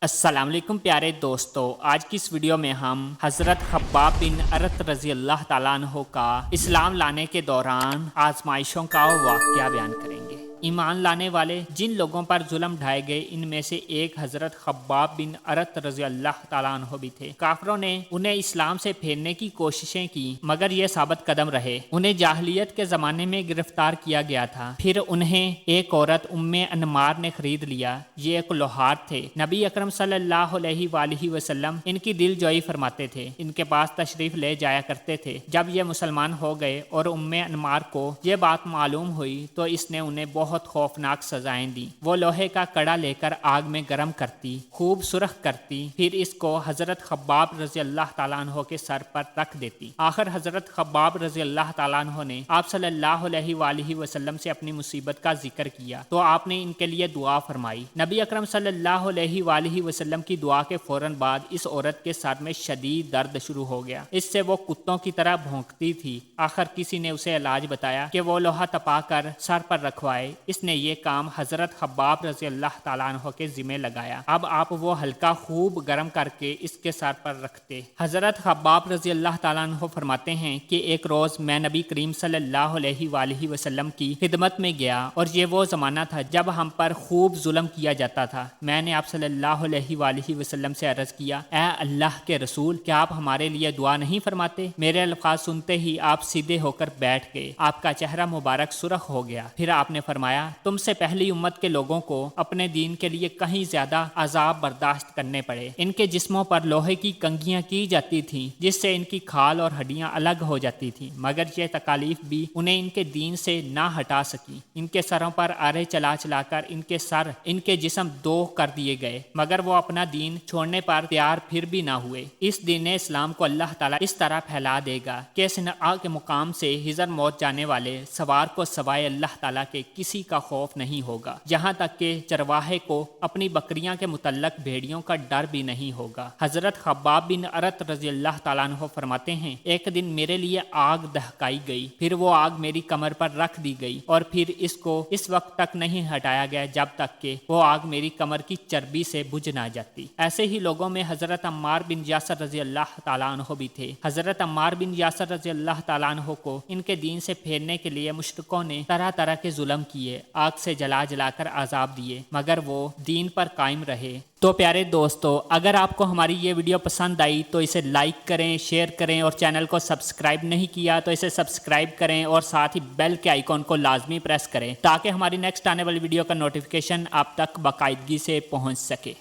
السلام علیکم پیارے دوستو، آج کی اس ویڈیو میں ہم حضرت خباب بن ارت رضی اللہ تعالیٰ عنہ کا اسلام لانے کے دوران آزمائشوں کا واقعہ بیان کریں گے۔ ایمان لانے والے جن لوگوں پر ظلم ڈھائے گئے ان میں سے ایک حضرت خباب بن ارت رضی اللہ تعالیٰ عنہ بھی تھے۔ کافروں نے انہیں اسلام سے پھیرنے کی کوششیں کی مگر یہ ثابت قدم رہے۔ انہیں جاہلیت کے زمانے میں گرفتار کیا گیا تھا، پھر انہیں ایک عورت ام انمار نے خرید لیا۔ یہ ایک لوہار تھے۔ نبی اکرم صلی اللہ علیہ وآلہ وسلم ان کی دل جوئی فرماتے تھے، ان کے پاس تشریف لے جایا کرتے تھے۔ جب یہ مسلمان ہو گئے اور ام انمار کو یہ بات معلوم ہوئی تو اس نے انہیں بہت خوفناک سزائیں دی۔ وہ لوہے کا کڑا لے کر آگ میں گرم کرتی، خوب سرخ کرتی، پھر اس کو حضرت خباب رضی اللہ تعالیٰ عنہ کے سر پر رکھ دیتی۔ آخر حضرت خباب رضی اللہ تعالیٰ عنہ نے آپ صلی اللہ علیہ وآلہ وسلم سے اپنی مصیبت کا ذکر کیا تو آپ نے ان کے لیے دعا فرمائی۔ نبی اکرم صلی اللہ علیہ وآلہ وسلم کی دعا کے فوراً بعد اس عورت کے سر میں شدید درد شروع ہو گیا۔ اس سے وہ کتوں کی طرح بھونکتی تھی۔ آخر کسی نے اسے علاج بتایا کہ وہ لوہا تپا کر سر پر رکھوائے۔ اس نے یہ کام حضرت خباب رضی اللہ تعالیٰ عنہ کے ذمہ لگایا۔ اب آپ وہ حلقہ خوب گرم کر کے اس کے سر پر رکھتے۔ حضرت خباب رضی اللہ تعالیٰ عنہ فرماتے ہیں کہ ایک روز میں نبی کریم صلی اللہ علیہ وآلہ وسلم کی خدمت میں گیا اور یہ وہ زمانہ تھا جب ہم پر خوب ظلم کیا جاتا تھا۔ میں نے آپ صلی اللہ علیہ وآلہ وسلم سے عرض کیا، اے اللہ کے رسول، کیا آپ ہمارے لیے دعا نہیں فرماتے؟ میرے الفاظ سنتے ہی آپ سیدھے ہو کر بیٹھ گئے۔ آپ کا چہرہ مبارک سرخ ہو گیا۔ پھر آپ نے فرمایا، تم سے پہلی امت کے لوگوں کو اپنے دین کے لیے کہیں زیادہ عذاب برداشت کرنے پڑے۔ ان کے جسموں پر لوہے کی کنگھیاں کی جاتی تھیں جس سے ان کی کھال اور ہڈیاں الگ ہو جاتی تھیں، مگر یہ تکالیف بھی انہیں ان کے دین سے نہ ہٹا سکی۔ ان کے سروں پر آرے چلا چلا کر ان کے سر، ان کے جسم دو کر دیے گئے، مگر وہ اپنا دین چھوڑنے پر تیار پھر بھی نہ ہوئے۔ اس دین اسلام کو اللہ تعالیٰ اس طرح پھیلا دے گا کہ صنعاء کے مقام سے ہجر موت جانے والے سوار کو سوائے اللہ تعالیٰ کے کسی کا خوف نہیں ہوگا، یہاں تک کہ چرواہے کو اپنی بکریاں کے متعلق بھیڑیوں کا ڈر بھی نہیں ہوگا۔ حضرت خباب بن ارت رضی اللہ تعالیٰ عنہ فرماتے ہیں، ایک دن میرے لیے آگ دہکائی گئی، پھر وہ آگ میری کمر پر رکھ دی گئی اور پھر اس کو اس وقت تک نہیں ہٹایا گیا جب تک کہ وہ آگ میری کمر کی چربی سے بجھ نہ جاتی۔ ایسے ہی لوگوں میں حضرت عمار بن یاسر رضی اللہ تعالیٰ عنہ بھی تھے۔ حضرت عمار بن یاسر رضی اللہ تعالیٰ عنہ کو ان کے دین سے پھیرنے کے لیے مشرکوں نے طرح طرح کے ظلم کیے، آگ سے جلا جلا کر عذاب دیے، مگر وہ دین پر قائم رہے۔ تو پیارے دوستو، اگر آپ کو ہماری یہ ویڈیو پسند آئی تو اسے لائک کریں، شیئر کریں اور چینل کو سبسکرائب نہیں کیا تو اسے سبسکرائب کریں اور ساتھ ہی بیل کے آئیکن کو لازمی پریس کریں تاکہ ہماری نیکسٹ آنے والی ویڈیو کا نوٹیفیکیشن آپ تک باقاعدگی سے پہنچ سکے۔